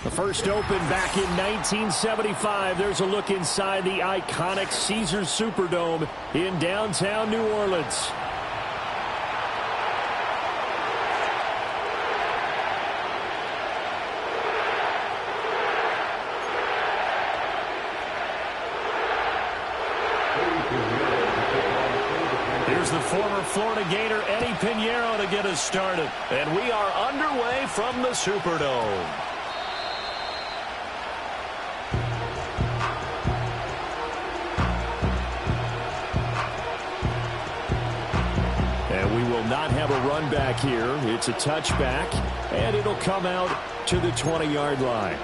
The first opened back in 1975. There's a look inside the iconic Caesars Superdome in downtown New Orleans. Here's the former Florida Gator Eddie Pinheiro to get us started. And we are underway from the Superdome. And we will not have a run back here. It's a touchback, and it'll come out to the 20-yard line.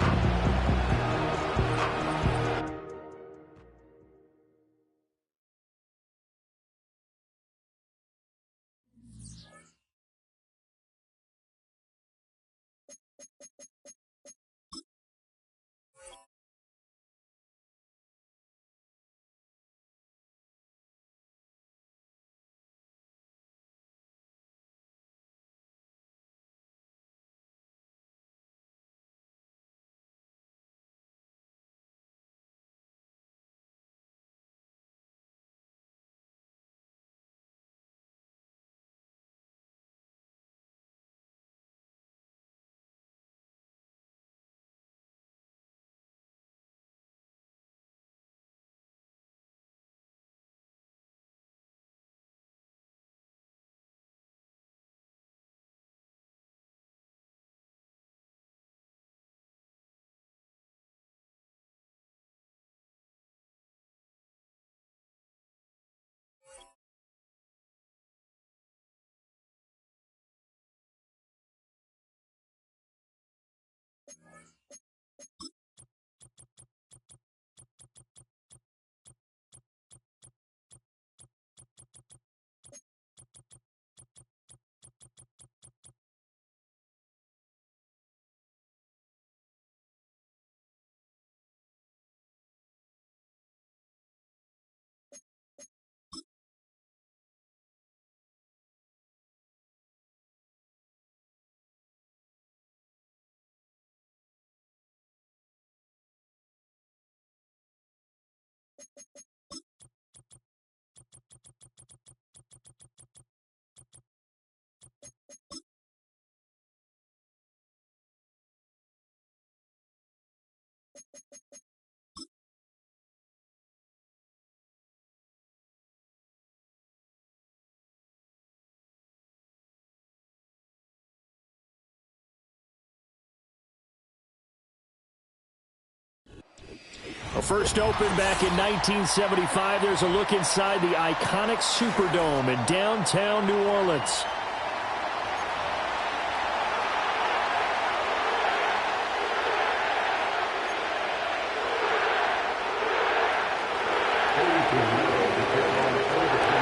A first open back in 1975. There's a look inside the iconic Superdome in downtown New Orleans.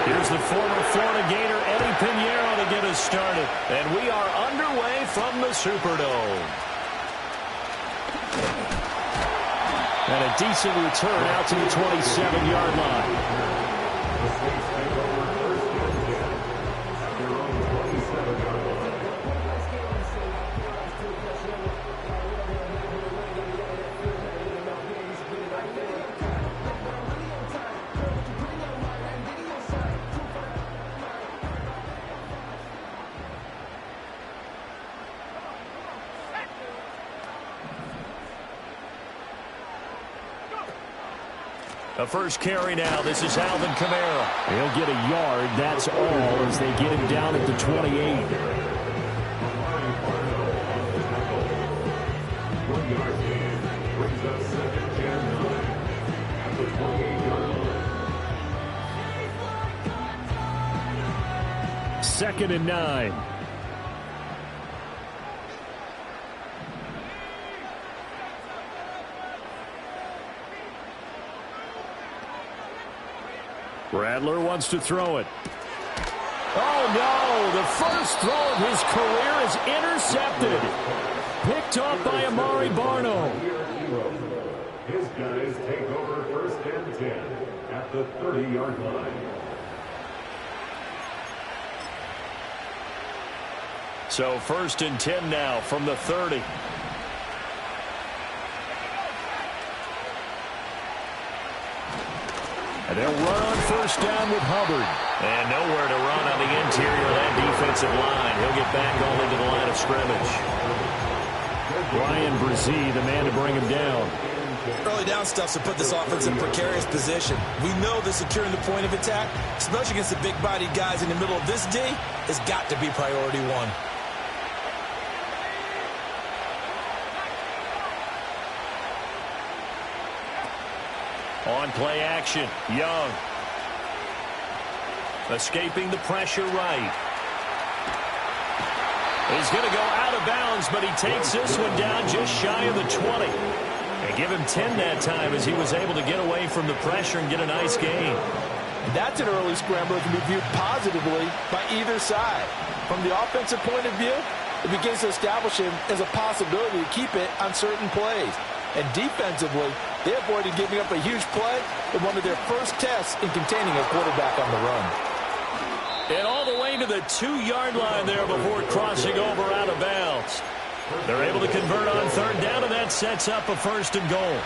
Here's the former Florida Gator Eddie Pinheiro to get us started. And we are underway from the Superdome. And a decent return out to the 27-yard line. The first carry now. This is Alvin Kamara. He'll get a yard. That's all as they get him down at the 28. Second and 9. Rattler wants to throw it. Oh, no. The first throw of his career is intercepted. Picked off by Amari Barno. His guys take over first and 10 at the 30-yard line. So first and 10 now from the 30. And they'll run on first down with Hubbard. And nowhere to run on the interior of that defensive line. He'll get back only to the line of scrimmage. Brian Brzee, the man to bring him down. Early down stuff to put this offense in a precarious position. We know that securing the point of attack, especially against the big-bodied guys in the middle of this D, has got to be priority one. On play action, Young. Escaping the pressure right. He's going to go out of bounds, but he takes this one down just shy of the 20. And give him 10 that time as he was able to get away from the pressure and get a nice gain. That's an early scramble that can be viewed positively by either side. From the offensive point of view, it begins to establish him as a possibility to keep it on certain plays. And defensively, they avoided giving up a huge play in one of their first tests in containing a quarterback on the run. And all the way to the 2-yard line there before crossing over out of bounds. They're able to convert on third down, and that sets up a first and goal.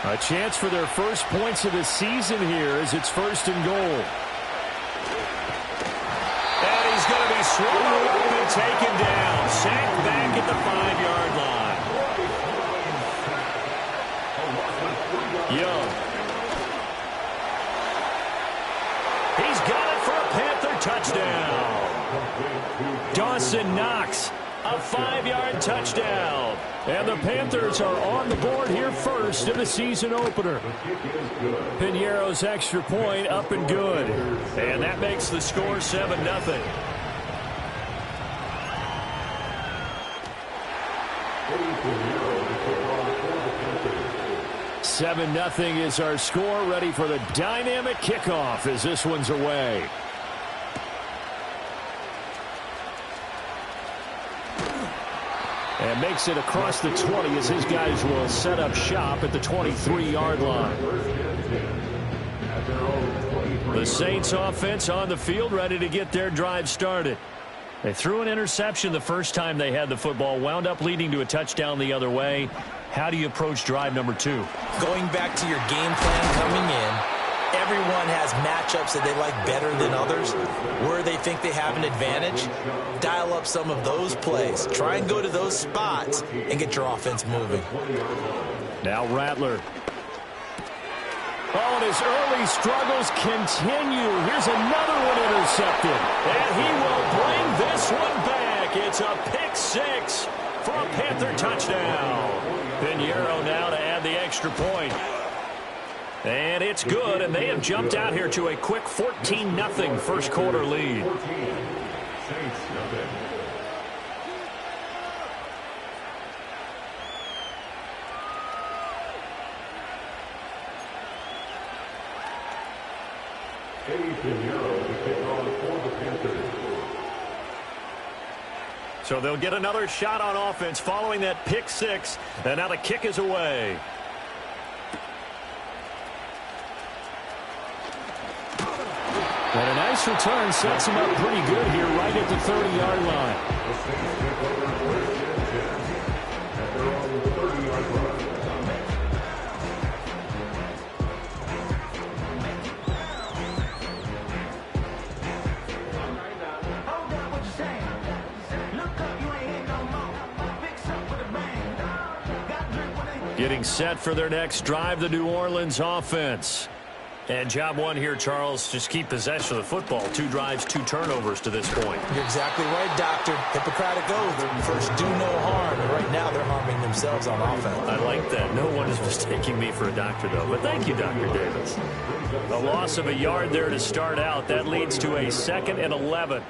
A chance for their first points of the season here as it's first and goal. And he's going to be swallowed up and taken down. Sacked back at the 5-yard line. Young. He's got it for a Panther touchdown. Dawson Knox, a 5-yard touchdown. And the Panthers are on the board here first in the season opener. Piñeiro's extra point up and good. And that makes the score 7-0. 7-0 is our score, ready for the dynamic kickoff as this one's away. And makes it across the 20 as his guys will set up shop at the 23-yard line. The Saints offense on the field, ready to get their drive started. They threw an interception the first time they had the football, wound up leading to a touchdown the other way. How do you approach drive number 2? Going back to your game plan coming in, everyone has matchups that they like better than others. Where they think they have an advantage, dial up some of those plays. Try and go to those spots and get your offense moving. Now Rattler. Oh, and his early struggles continue. Here's another one intercepted. And he will bring this one back. It's a pick-6 for a Panther touchdown. Piñeiro now to add the extra point. And it's good, and they have jumped out here to a quick 14-0 first quarter lead. So they'll get another shot on offense following that pick-6, and now the kick is away. And a nice return sets him up pretty good here right at the 30-yard line. Getting set for their next drive, the New Orleans offense. And job one here, Charles, just keep possession of the football. 2 drives, 2 turnovers to this point. You're exactly right, Doctor. Hippocratic oath. First, do no harm. And right now, they're harming themselves on offense. I like that. No one is mistaking me for a doctor, though. But thank you, Dr. Davis. A loss of a yard there to start out. That leads to a 2nd and 11.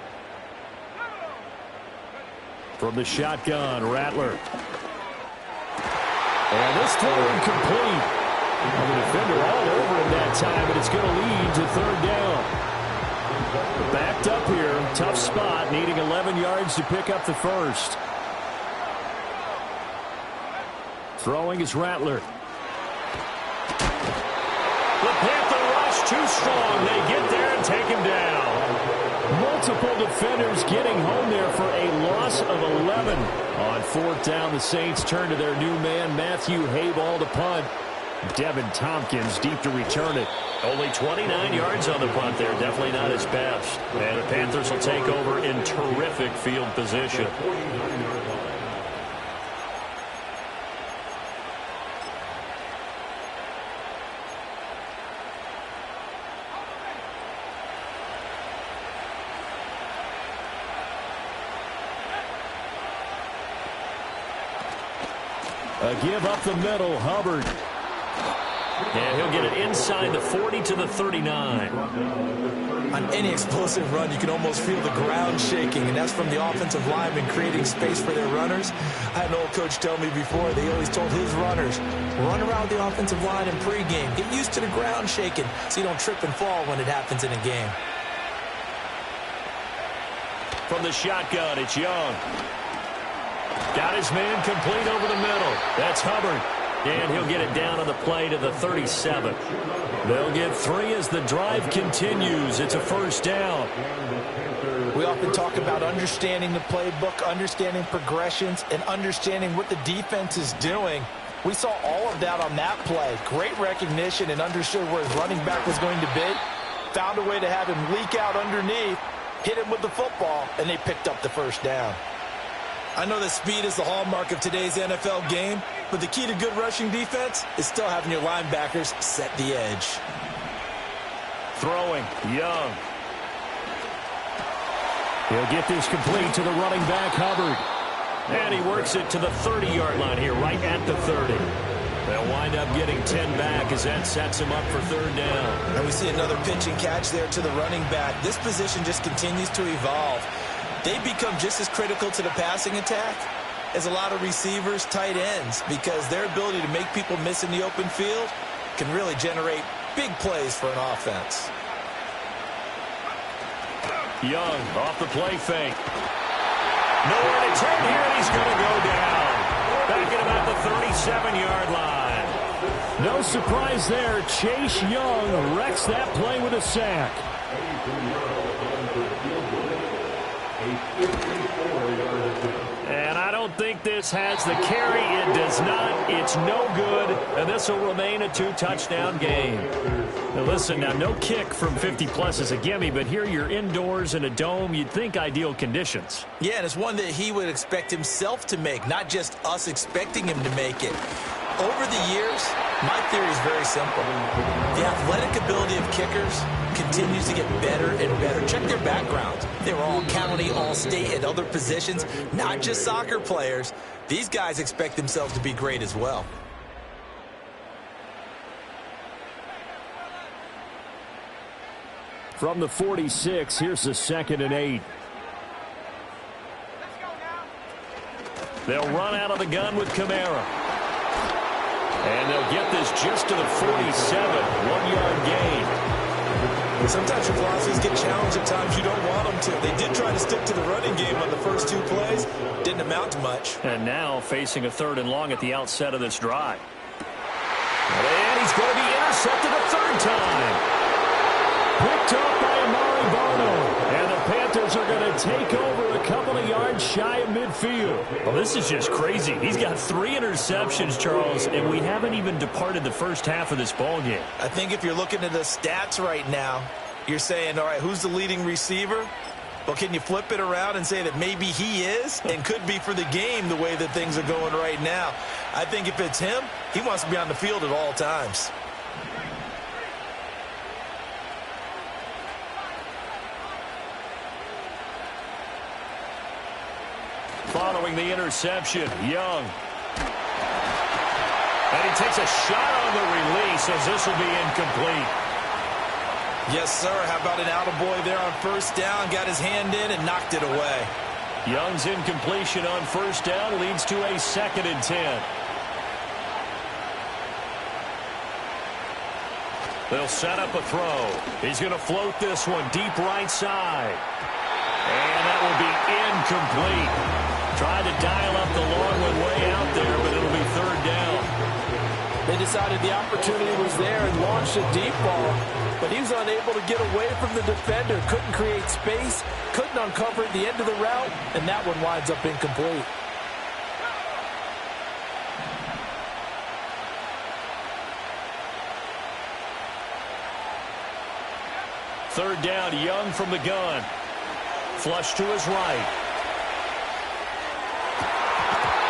From the shotgun, Rattler. And this throw incomplete. And the defender all over him that time, but it's going to lead to 3rd down. Backed up here, tough spot, needing 11 yards to pick up the first. Throwing is Rattler. The Panther rush too strong. They get there and take him down. Multiple defenders getting home there for a loss of 11. On 4th down, the Saints turn to their new man, Matthew Hayball, to punt. Devin Tompkins deep to return it. Only 29 yards on the punt there. Definitely not his best. And the Panthers will take over in terrific field position. A give up the middle, Hubbard. And he'll get it inside the 40 to the 39. On any explosive run, you can almost feel the ground shaking, and that's from the offensive linemen creating space for their runners. I had an old coach tell me before, they always told his runners, run around the offensive line in pregame. Get used to the ground shaking so you don't trip and fall when it happens in a game. From the shotgun, it's Young. Got his man complete over the middle. That's Hubbard. And he'll get it down on the play to the 37. They'll get 3 as the drive continues. It's a first down. We often talk about understanding the playbook, understanding progressions, and understanding what the defense is doing. We saw all of that on that play. Great recognition and understood where his running back was going to be. Found a way to have him leak out underneath, hit him with the football, and they picked up the first down. I know that speed is the hallmark of today's NFL game, but the key to good rushing defense is still having your linebackers set the edge. Throwing, Young. He'll get this complete to the running back, Hubbard. And he works it to the 30-yard line here, right at the 30. They'll wind up getting 10 back as that sets him up for third down. And we see another pitch and catch there to the running back. This position just continues to evolve. They become just as critical to the passing attack as a lot of receivers, tight ends, because their ability to make people miss in the open field can really generate big plays for an offense. Young off the play fake. Nowhere to turn here, and he's going to go down. Back at about the 37-yard line. No surprise there. Chase Young wrecks that play with a sack. And I don't think this has the carry. It does not. It's no good. And this will remain a 2-touchdown game. Now listen, now no kick from 50-plus is a gimme, but here you're indoors in a dome. You'd think ideal conditions. Yeah, and it's one that he would expect himself to make, not just us expecting him to make it. Over the years, my theory is very simple. The athletic ability of kickers continues to get better and better. Check their backgrounds. They were all county, all state, at other positions, not just soccer players. These guys expect themselves to be great as well. From the 46, here's the 2nd and 8. They'll run out of the gun with Kamara. And they'll get this just to the 47, 1-yard gain. Sometimes your philosophies get challenged at times you don't want them to. They did try to stick to the running game on the first 2 plays. Didn't amount to much. And now facing a 3rd and long at the outset of this drive. And he's going to be intercepted a 3rd time. Picked up by Amari Barno. And the Panthers are going to take over a couple of yards shy of midfield. Well, this is just crazy. He's got 3 interceptions, Charles, and we haven't even departed the first half of this ball game. I think if you're looking at the stats right now, you're saying, all right, who's the leading receiver? Well, can you flip it around and say that maybe he is and could be for the game the way that things are going right now? I think if it's him, he wants to be on the field at all times. Following the interception, Young. And he takes a shot on the release as this will be incomplete. Yes, sir. How about an attaboy there on first down? Got his hand in and knocked it away. Young's incompletion on first down leads to a 2nd and 10. They'll set up a throw. He's going to float this one deep right side. And that will be incomplete. Tried to dial up the long one way out there, but it'll be 3rd down. They decided the opportunity was there and launched a deep ball, but he was unable to get away from the defender. Couldn't create space, couldn't uncover the end of the route, and that one winds up incomplete. third down, Young from the gun. Flush to his right.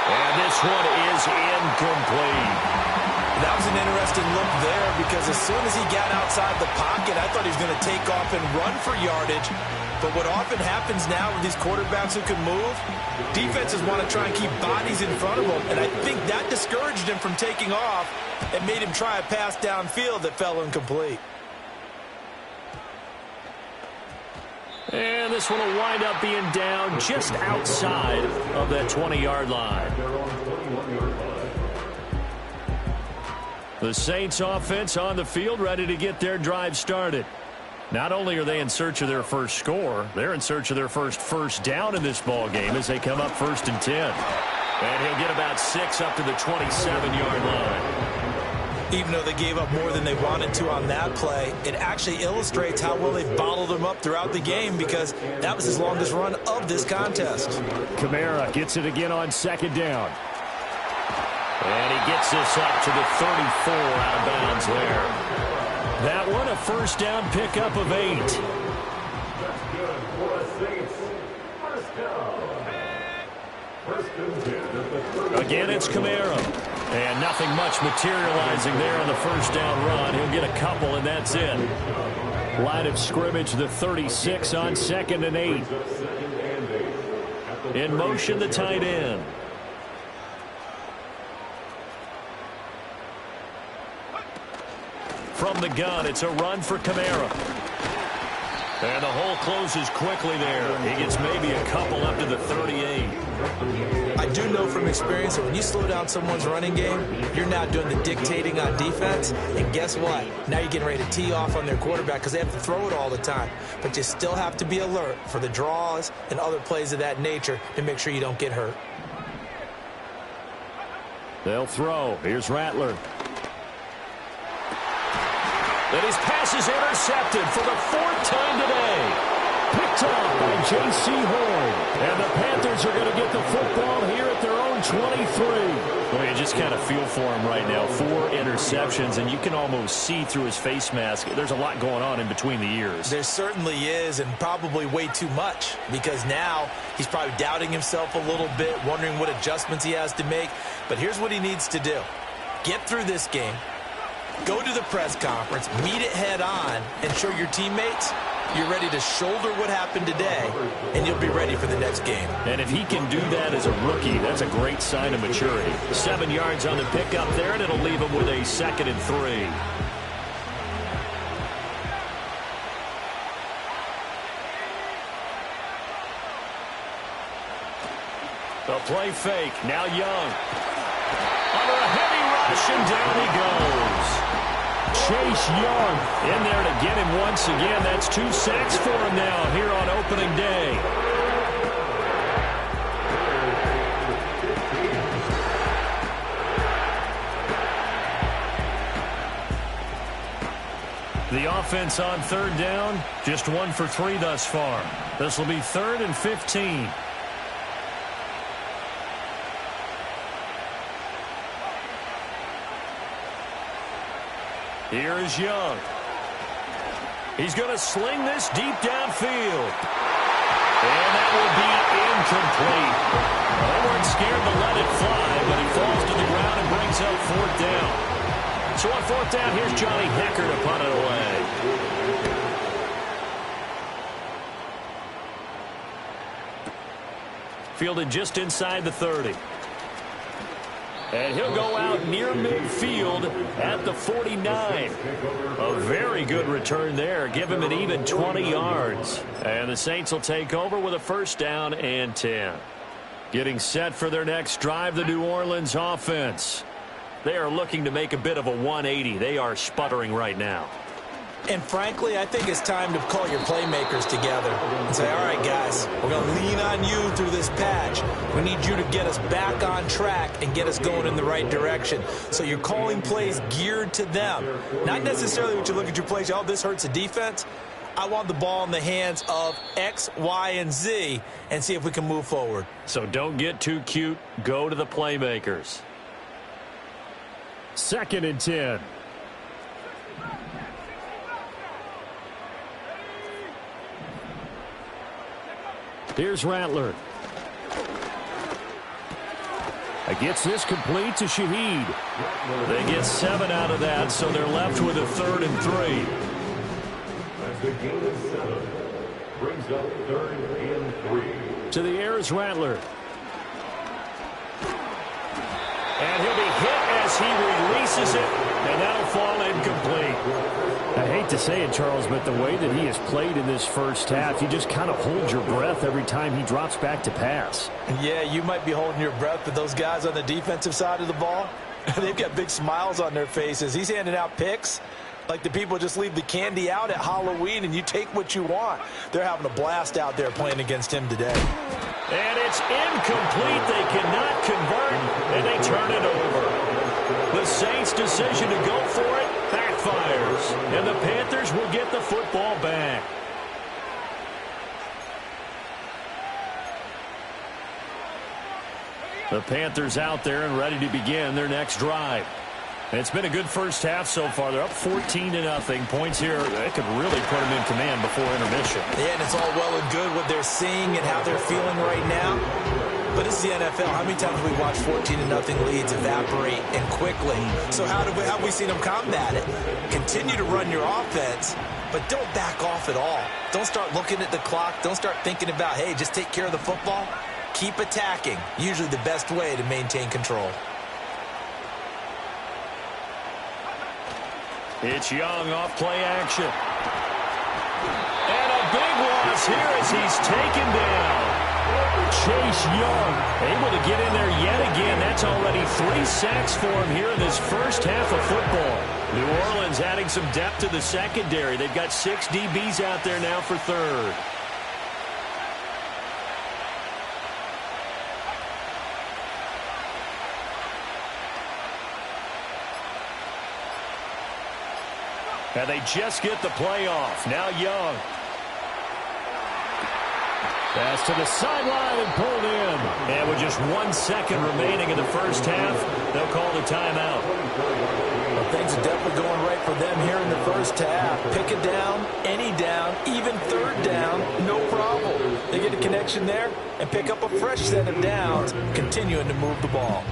And this one is incomplete. That was an interesting look there because as soon as he got outside the pocket, I thought he was going to take off and run for yardage. But what often happens now with these quarterbacks who can move, defenses want to try and keep bodies in front of them. And I think that discouraged him from taking off and made him try a pass downfield that fell incomplete. And this one will wind up being down just outside of that 20-yard line. The Saints offense on the field ready to get their drive started. Not only are they in search of their first score, they're in search of their first down in this ball game as they come up 1st and 10. And he'll get about 6 up to the 27-yard line. Even though they gave up more than they wanted to on that play, it actually illustrates how well they bottled them up throughout the game because that was his longest run of this contest. Kamara gets it again on 2nd down. And he gets this up to the 34 out of bounds there. That one, a 1st down pickup of 8. That's good for the Saints. 1st down. 1st and 10 at the 30. Again, it's Kamara. And nothing much materializing there on the 1st down run. He'll get a couple, and that's it. Line of scrimmage, the 36 on 2nd and 8. In motion, the tight end. From the gun, it's a run for Kamara. And the hole closes quickly there. He gets maybe a couple up to the 38. I do know from experience that when you slow down someone's running game, you're now doing the dictating on defense. And guess what? Now you're getting ready to tee off on their quarterback because they have to throw it all the time. But you still have to be alert for the draws and other plays of that nature to make sure you don't get hurt. They'll throw. Here's Rattler. And his pass is intercepted for the 4th time today. Picked up by J.C. Horn. And the Panthers are going to get the football here at their own 23. Well, you just kind of feel for him right now. 4 interceptions, and you can almost see through his face mask. There's a lot going on in between the ears. There certainly is, and probably way too much, because now he's probably doubting himself a little bit, wondering what adjustments he has to make. But here's what he needs to do. Get through this game. Go to the press conference, meet it head on, and show your teammates you're ready to shoulder what happened today, and you'll be ready for the next game. And if he can do that as a rookie, that's a great sign of maturity. 7 yards on the pickup there, and it'll leave him with a 2nd and 3. The play fake, now Young. Under a heavy rush, and down he goes. Chase Young in there to get him once again. That's 2 sacks for him now here on opening day. The offense on 3rd down, just 1 for 3 thus far. This will be 3rd and 15. Here is Young. He's going to sling this deep downfield. And that will be incomplete. They weren't scared to let it fly, but he falls to the ground and brings up 4th down. So on 4th down, here's Johnny Hecker to punt it away. Fielded just inside the 30. And he'll go out near midfield at the 49. A very good return there. Give him an even 20 yards. And the Saints will take over with a 1st down and 10. Getting set for their next drive, the New Orleans offense. They are looking to make a bit of a 180. They are sputtering right now. And frankly, I think it's time to call your playmakers together and say, all right, guys, we're going to lean on you through this patch. We need you to get us back on track and get us going in the right direction. So you're calling plays geared to them. Not necessarily what you look at your plays, oh, this hurts the defense. I want the ball in the hands of X, Y, and Z and see if we can move forward. So don't get too cute. Go to the playmakers. 2nd and 10. Here's Rattler. Gets this complete to Shaheed. They get 7 out of that, so they're left with a 3rd and 3. That's the gain of 7. Brings up 3rd and 3. To the air is Rattler. And he'll be hit as he releases it, and that'll fall incomplete. I hate to say it, Charles, but the way that he has played in this first half, you just kind of hold your breath every time he drops back to pass. Yeah, you might be holding your breath, but those guys on the defensive side of the ball, they've got big smiles on their faces. He's handing out picks like the people just leave the candy out at Halloween, and you take what you want. They're having a blast out there playing against him today. And it's incomplete. They cannot convert, and they turn it over. The Saints' decision to go for it backfires, and the Panthers will get the football back. The Panthers out there and ready to begin their next drive. And it's been a good first half so far. They're up 14-0. Points here, that could really put them in command before intermission. Yeah, and it's all well and good what they're seeing and how they're feeling right now. But it's the NFL. How many times have we watched 14-0 leads evaporate and quickly? So how have we seen them combat it? Continue to run your offense, but don't back off at all. Don't start looking at the clock. Don't start thinking about, hey, just take care of the football. Keep attacking. Usually the best way to maintain control. It's Young off play action. And a big loss here as he's taken down. Chase Young able to get in there yet again. That's already 3 sacks for him here in this first half of football. New Orleans adding some depth to the secondary. They've got 6 DBs out there now for 3rd. And they just get the play off. Now Young. Pass to the sideline and pulled in. And with just 1 second remaining in the first half, they'll call the timeout. Well, things are definitely going right for them here in the first half. Pick it down, any down, even 3rd down, no problem. They get a connection there and pick up a fresh set of downs, continuing to move the ball.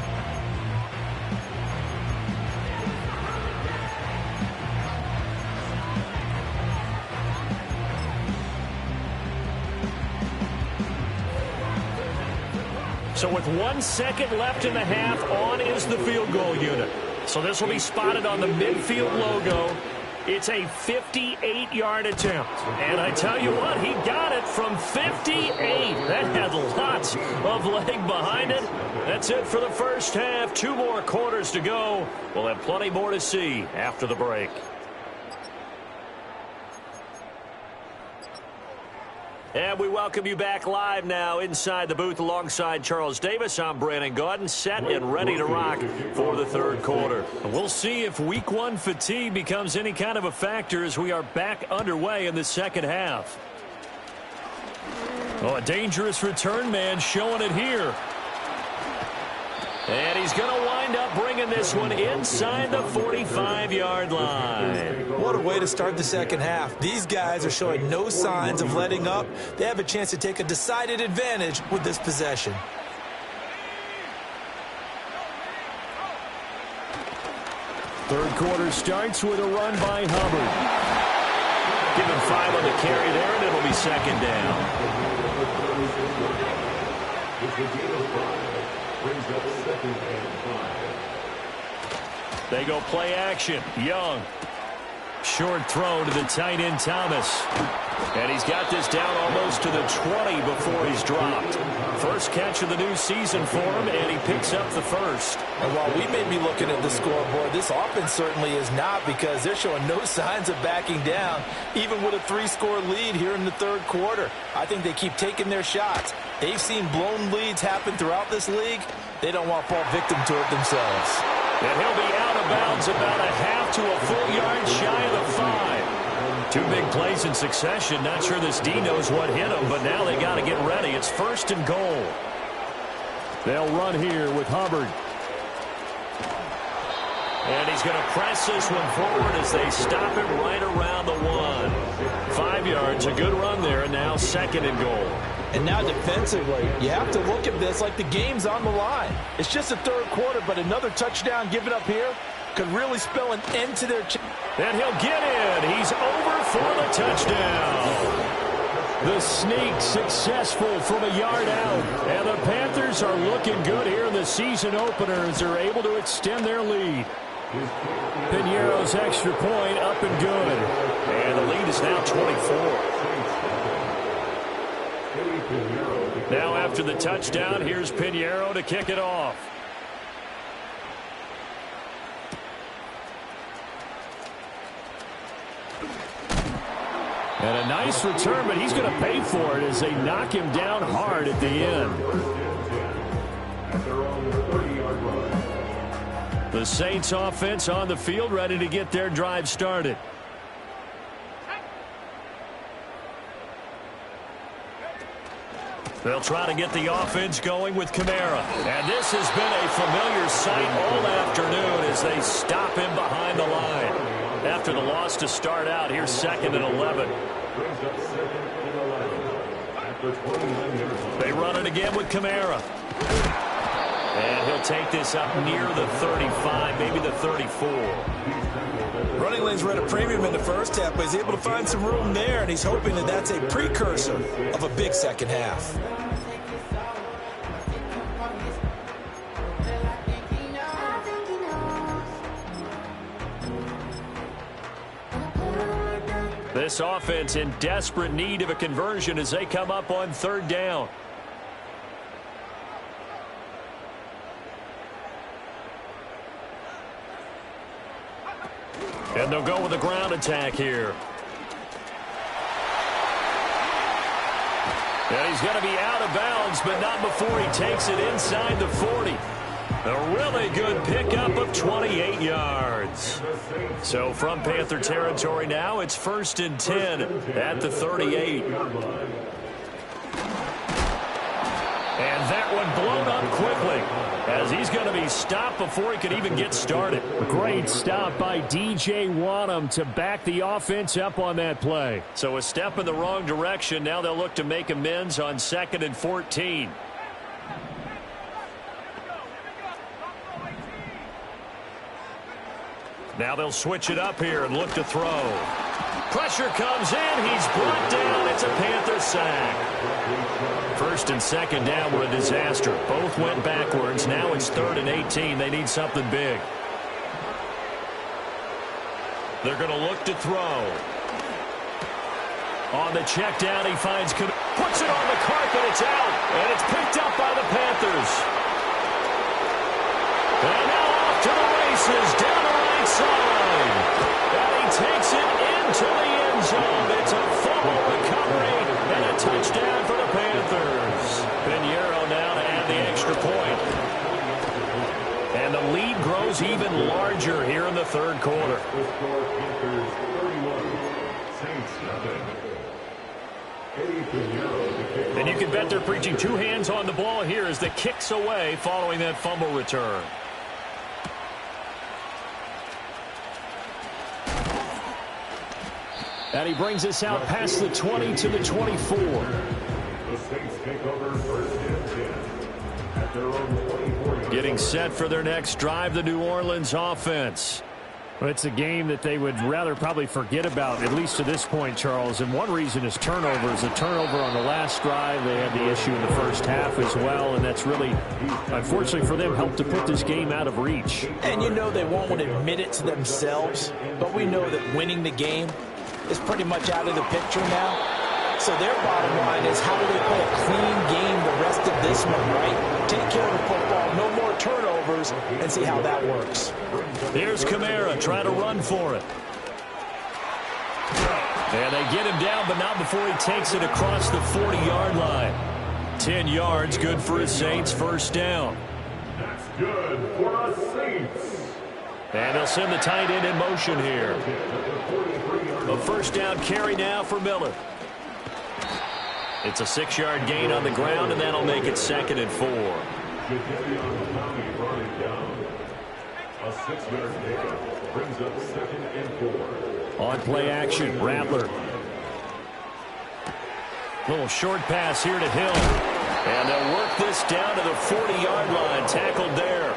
So with 1 second left in the half, on is the field goal unit. So this will be spotted on the midfield logo. It's a 58-yard attempt. And I tell you what, he got it from 58. That had lots of leg behind it. That's it for the first half. 2 more quarters to go. We'll have plenty more to see after the break. And we welcome you back live now inside the booth alongside Charles Davis. I'm Brandon Gaudin, set and ready to rock for the 3rd quarter. We'll see if week 1 fatigue becomes any kind of a factor as we are back underway in the second half. Oh, a dangerous return man showing it here. And he's going to wind up bringing this one inside the 45-yard line. What a way to start the second half. These guys are showing no signs of letting up. They have a chance to take a decided advantage with this possession. Third quarter starts with a run by Hubbard. Give him 5 on the carry there, and it'll be 2nd down. Brings up 2nd and 5. They go play action. Young. Short throw to the tight end Thomas. And he's got this down almost to the 20 before he's dropped. First catch of the new season for him, and he picks up the first. And while we may be looking at the scoreboard, this offense certainly is not, because they're showing no signs of backing down, even with a 3-score lead here in the 3rd quarter. I think they keep taking their shots. They've seen blown leads happen throughout this league. They don't want to fall victim to it themselves. And he'll be out of bounds about a half to a full yard shy of the 5. 2 big plays in succession. Not sure this D knows what hit him, but now they got to get ready. It's 1st and goal. They'll run here with Hubbard. And he's going to press this one forward as they stop it right around the 1. 5 yards, a good run there, and now 2nd and goal. And now defensively, you have to look at this like the game's on the line. It's just the third quarter, but another touchdown given up here could really spell an end to their and he'll get in. He's over for the touchdown. The sneak successful from a yard out. And the Panthers are looking good here in the season opener as they're able to extend their lead. Piñeiro's extra point up and good. And the lead is now 24. Now after the touchdown, here's Piñeiro to kick it off. And a nice return, but he's going to pay for it as they knock him down hard at the end. The Saints offense on the field, ready to get their drive started. They'll try to get the offense going with Kamara. And this has been a familiar sight all afternoon as they stop him behind the line. After the loss to start out, here's 2nd and 11. They run it again with Kamara. And he'll take this up near the 35, maybe the 34. Running lanes were at a premium in the first half, but he's able to find some room there, and he's hoping that that's a precursor of a big second half. This offense in desperate need of a conversion as they come up on 3rd down. And they'll go with a ground attack here. And he's going to be out of bounds, but not before he takes it inside the 40. A really good pickup of 28 yards. So from Panther territory now, it's 1st and 10 at the 38. And that one blown up quickly as he's going to be stopped before he could even get started. Great stop by DJ Wadham to back the offense up on that play. So a step in the wrong direction. Now they'll look to make amends on 2nd and 14. Now they'll switch it up here and look to throw. Pressure comes in. He's brought down. It's a Panther sack. 1st and 2nd down were a disaster. Both went backwards. Now it's 3rd and 18. They need something big. They're going to look to throw. On the check down, he finds, puts it on the carpet. It's out, and it's picked up by the Panthers. And now off to the races, down the right side. And he takes it into the end zone. It's a fumble recovery and a touchdown for the Panthers. Piñeiro now to add the extra point. And the lead grows even larger here in the 3rd quarter. And you can bet they're preaching 2 hands on the ball here as the kicks away following that fumble return. And he brings us out past the 20 to the 24. The Saints take over 1st and 10 at their own 24. Getting set for their next drive, the New Orleans offense. Well, it's a game that they would rather probably forget about, at least to this point, Charles. And one reason is turnovers. A turnover on the last drive. They had the issue in the first half as well, and that's really, unfortunately for them, helped to put this game out of reach. And you know they won't want to admit it to themselves, but we know that winning the game is pretty much out of the picture now. So their bottom line is, how do they play a clean game the rest of this one, right? Take care of the football, no more turnovers, and see how that works. Here's Kamara trying to run for it. And they get him down, but not before he takes it across the 40-yard line. 10 yards, good for his Saints, 1st down. That's good for us Saints. And they'll send the tight end in motion here. A 1st down carry now for Miller. It's a 6-yard gain on the ground, and that'll make it 2nd and 4. A 6-yard pickup brings up 2nd and 4. On play action, Rattler. Little short pass here to Hill. And they'll work this down to the 40-yard line. Tackled there.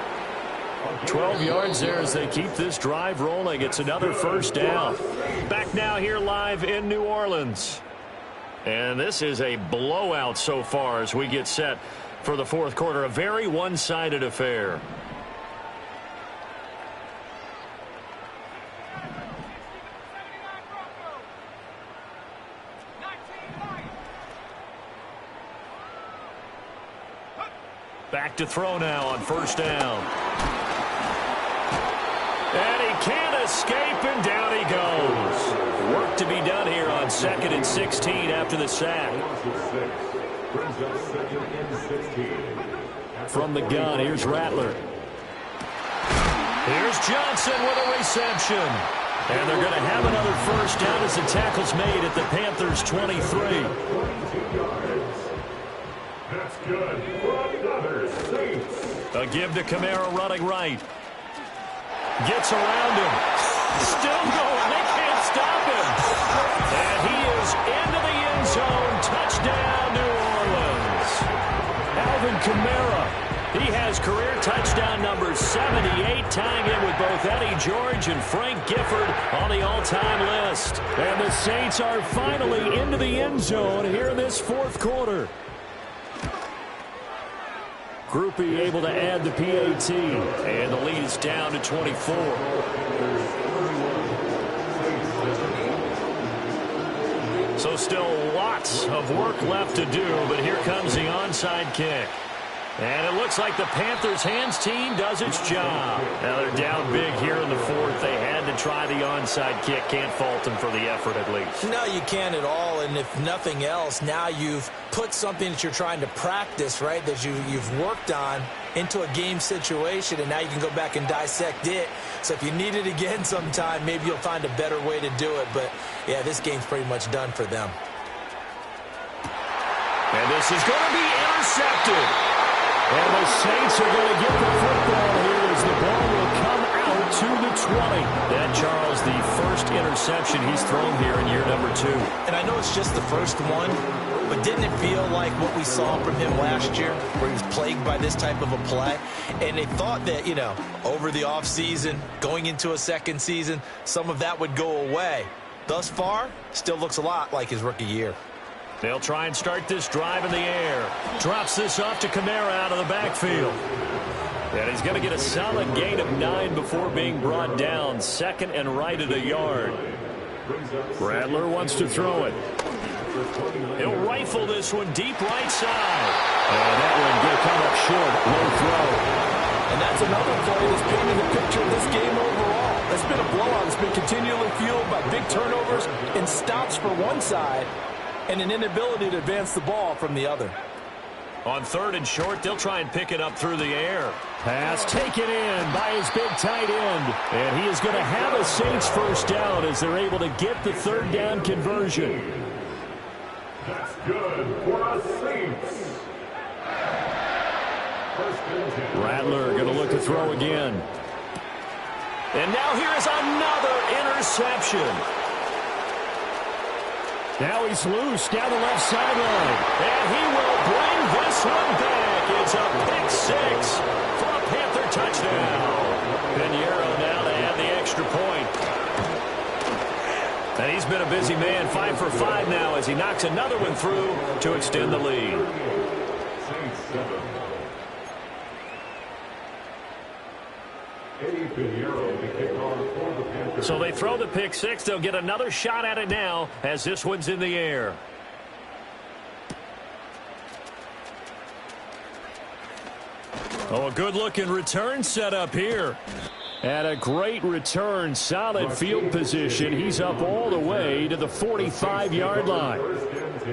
12 yards there as they keep this drive rolling. It's another first down. Back now here live in New Orleans. And this is a blowout so far as we get set for the fourth quarter. A very one-sided affair. Back to throw now on first down. And he can't escape, and down he goes. Work to be done here on 2nd and 16 after the sack. From the gun, here's Rattler. Here's Johnson with a reception. And they're going to have another first down as the tackle's made at the Panthers' 23. That's good for another Saints. A give to Kamara running right. Gets around him. Still going. They can't stop him. And he is into the end zone. Touchdown, New Orleans. Alvin Kamara. He has career touchdown number 78, tying in with both Eddie George and Frank Gifford on the all-time list. And the Saints are finally into the end zone here in this fourth quarter. Groupie able to add the PAT. And the lead is down to 24. So still lots of work left to do, but here comes the onside kick. And it looks like the Panthers' hands team does its job. Now they're down big here in the fourth. They had to try the onside kick. Can't fault them for the effort at least. No, you can't at all. And if nothing else, now you've put something that you're trying to practice, right, that you've worked on into a game situation, and now you can go back and dissect it. So if you need it again sometime, maybe you'll find a better way to do it. But, yeah, this game's pretty much done for them. And this is going to be intercepted. And the Saints are going to get the football here as the ball will come out to the 20. And Charles, the first interception he's thrown here in year number 2. And I know it's just the first one, but didn't it feel like what we saw from him last year, where he was plagued by this type of a play? And they thought that, you know, over the offseason, going into a second season, some of that would go away. Thus far, still looks a lot like his rookie year. They'll try and start this drive in the air. Drops this off to Kamara out of the backfield. And he's going to get a solid gain of 9 before being brought down. 2nd and right at a yard. Rattler wants to throw it. He'll rifle this one deep right side. And that one going to come up short. Low throw. And that's another play that's painting the picture of this game overall. It's been a blowout. It's been continually fueled by big turnovers and stops for one side, and an inability to advance the ball from the other. On 3rd and short, they'll try and pick it up through the air. Pass taken in by his big tight end. And he is going to have a Saints first down as they're able to get the 3rd down conversion. That's good for a Saints. Rattler going to look to throw again. And now here's another interception. Now he's loose down the left sideline. And he will bring this one back. It's a pick 6 for a Panther touchdown. Pinheiro now to add the extra point. And he's been a busy man, 5 for 5 now as he knocks another one through to extend the lead. So they throw the pick 6. They'll get another shot at it now as this one's in the air. Oh, a good-looking return set up here. And a great return, solid field position. He's up all the way to the 45-yard line.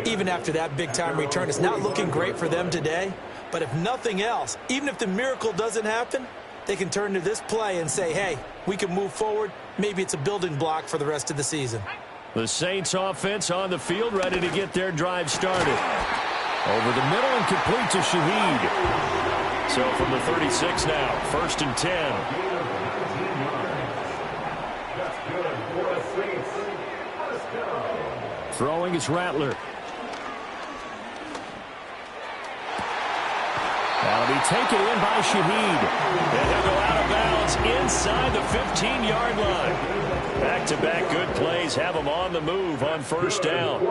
Even after that big-time return, it's not looking great for them today. But if nothing else, even if the miracle doesn't happen, they can turn to this play and say, hey, we can move forward. Maybe it's a building block for the rest of the season. The Saints offense on the field, ready to get their drive started. Over the middle and complete to Shaheed. So from the 36 now, 1st and 10. Throwing is Rattler. That'll be taken in by Shaheed. And he'll go out of bounds inside the 15-yard line. Back-to-back good plays have him on the move on first down.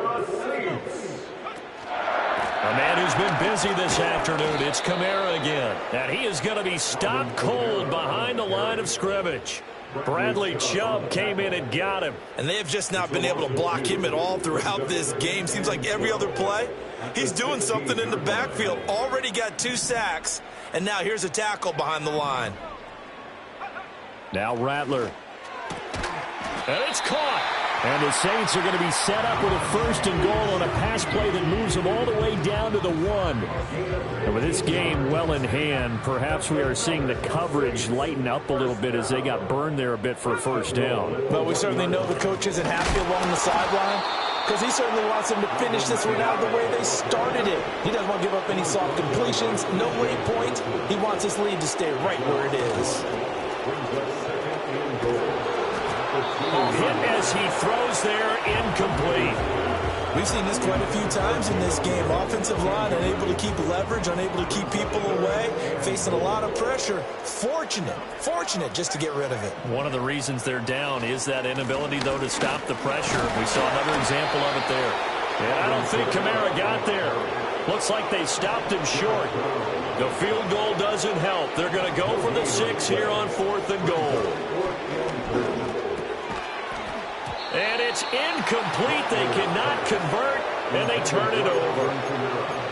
A man who's been busy this afternoon, it's Kamara again. And he is going to be stopped cold behind the line of scrimmage. Bradley Chubb came in and got him. And they have just not been able to block him at all throughout this game. Seems like every other play, he's doing something in the backfield. Already got 2 sacks, and now here's a tackle behind the line. Now Rattler. And it's caught. And the Saints are going to be set up with a 1st and goal on a pass play that moves them all the way down to the 1. And with this game well in hand, perhaps we are seeing the coverage lighten up a little bit as they got burned there a bit for a 1st down. But we certainly know the coach isn't happy along the sideline because he certainly wants them to finish this one out the way they started it. He doesn't want to give up any soft completions, no late points. He wants his lead to stay right where it is. Hit as he throws there, incomplete. We've seen this quite a few times in this game. Offensive line unable to keep leverage, unable to keep people away, facing a lot of pressure. Fortunate just to get rid of it. One of the reasons they're down is that inability, though, to stop the pressure. We saw another example of it there. And I don't think Kamara got there. Looks like they stopped him short. The field goal doesn't help. They're going to go for the 6 here on 4th and goal. And it's incomplete. They cannot convert, and they turn it over.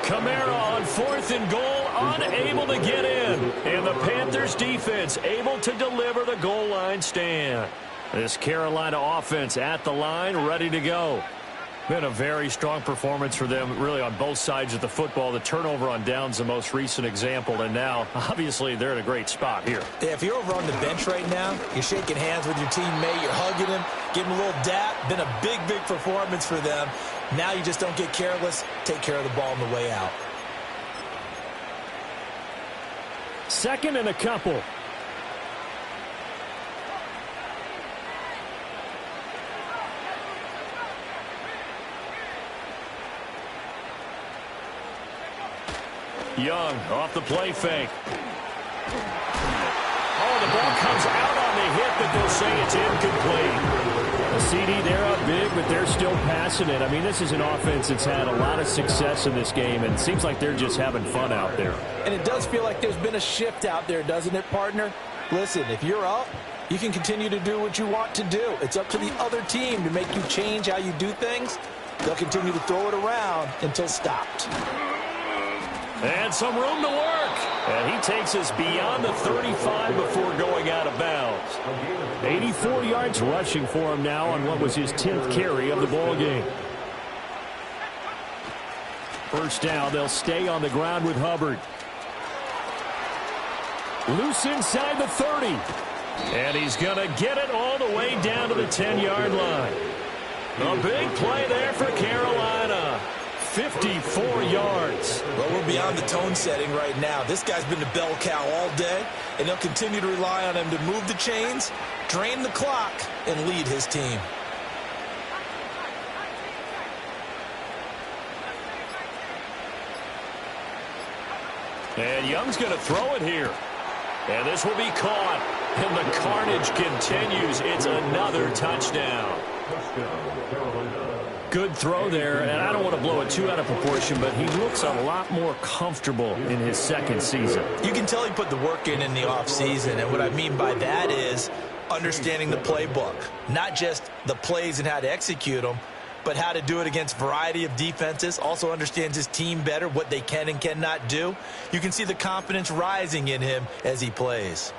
Kamara on 4th and goal, unable to get in. And the Panthers defense able to deliver the goal line stand. This Carolina offense at the line, ready to go. Been a very strong performance for them, really, on both sides of the football. The turnover on downs, the most recent example, and now, obviously, they're in a great spot here. Yeah, if you're over on the bench right now, you're shaking hands with your teammate, you're hugging him, giving him a little dap. Been a big performance for them. Now you just don't get careless. Take care of the ball on the way out. 2nd and a couple. Young off the play fake. Oh, the ball comes out on the hit, but they'll say it's incomplete. A CD, they're up big, but they're still passing it. I mean, this is an offense that's had a lot of success in this game, and it seems like they're just having fun out there. And it does feel like there's been a shift out there, doesn't it, partner? Listen, if you're up, you can continue to do what you want to do. It's up to the other team to make you change how you do things. They'll continue to throw it around until stopped. And some room to work. And he takes us beyond the 35 before going out of bounds. 84 yards rushing for him now on what was his 10th carry of the ball game. 1st down, they'll stay on the ground with Hubbard. Loose inside the 30. And he's going to get it all the way down to the 10-yard line. A big play there for Carolina. 54 yards. Well, we're beyond the tone setting right now. This guy's been the bell cow all day, and they'll continue to rely on him to move the chains, drain the clock, and lead his team. And Young's going to throw it here. And this will be caught. And the carnage continues. It's another touchdown. Good throw there, and I don't want to blow it too out of proportion, but he looks a lot more comfortable in his 2nd season. You can tell he put the work in the offseason, and what I mean by that is understanding the playbook. Not just the plays and how to execute them, but how to do it against a variety of defenses. Also understands his team better, what they can and cannot do. You can see the confidence rising in him as he plays.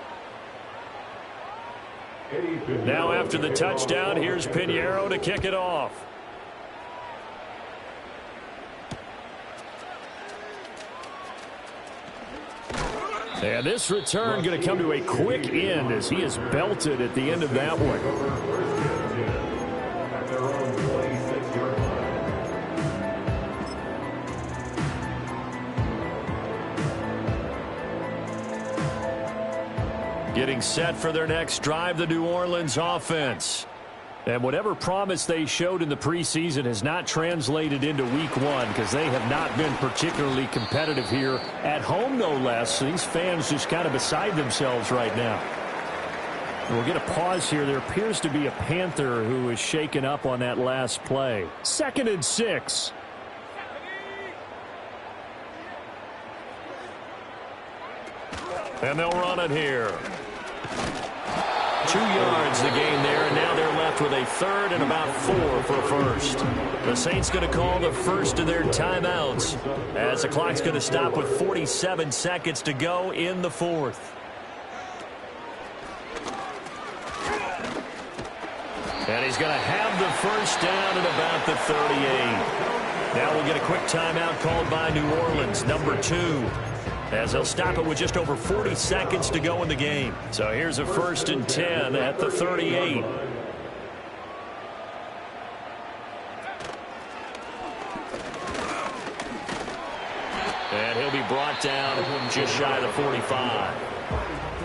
Now after the touchdown, here's Pinheiro to kick it off. And this return going to come to a quick end as he is belted at the end of that one. Getting set for their next drive, the New Orleans offense. And whatever promise they showed in the preseason has not translated into week one because they have not been particularly competitive here at home, no less. These fans just kind of beside themselves right now. We'll get a pause here. There appears to be a Panther who is shaken up on that last play. 2nd and 6. And they'll run it here. 2 yards the gain there, and now they're left with a 3rd and about 4 for a first. The Saints going to call the first of their timeouts as the clock's going to stop with 47 seconds to go in the 4th. And he's going to have the first down at about the 38. Now we'll get a quick timeout called by New Orleans, number 2. As they'll stop it with just over 40 seconds to go in the game. So here's a 1st and 10 at the 38. And he'll be brought down just shy of the 45.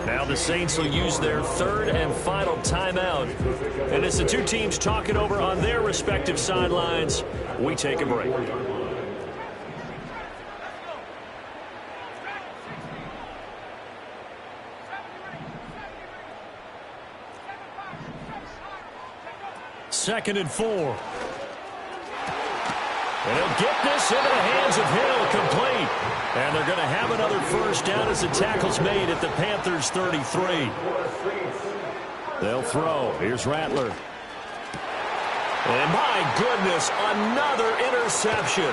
Now the Saints will use their 3rd and final timeout. And as the two teams talk it over on their respective sidelines, we take a break. Second and 4. And he'll get this into the hands of Hill, complete. And they're going to have another first down as the tackle's made at the Panthers' 33. They'll throw. Here's Rattler. And my goodness, another interception.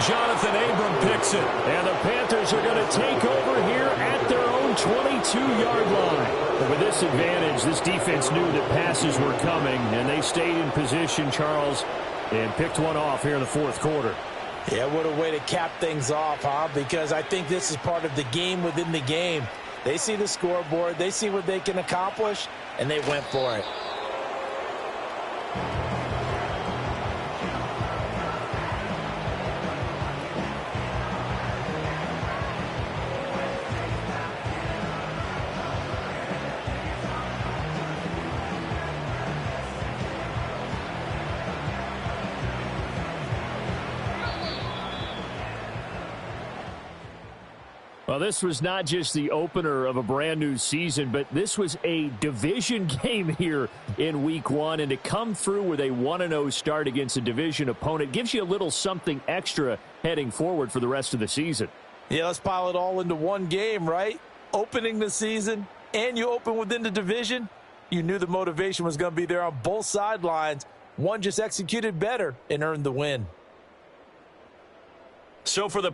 Jonathan Abram picks it. And the Panthers are going to take over here at their own 22-yard line. But with this advantage, this defense knew that passes were coming, and they stayed in position, Charles, and picked one off here in the 4th quarter. Yeah, what a way to cap things off, huh? Because I think this is part of the game within the game. They see the scoreboard, they see what they can accomplish, and they went for it. Well, this was not just the opener of a brand new season, but this was a division game here in week one. And to come through with a 1-0 start against a division opponent gives you a little something extra heading forward for the rest of the season. Yeah, let's pile it all into one game, right? Opening the season, and you open within the division. You knew the motivation was going to be there on both sidelines. One just executed better and earned the win. So for the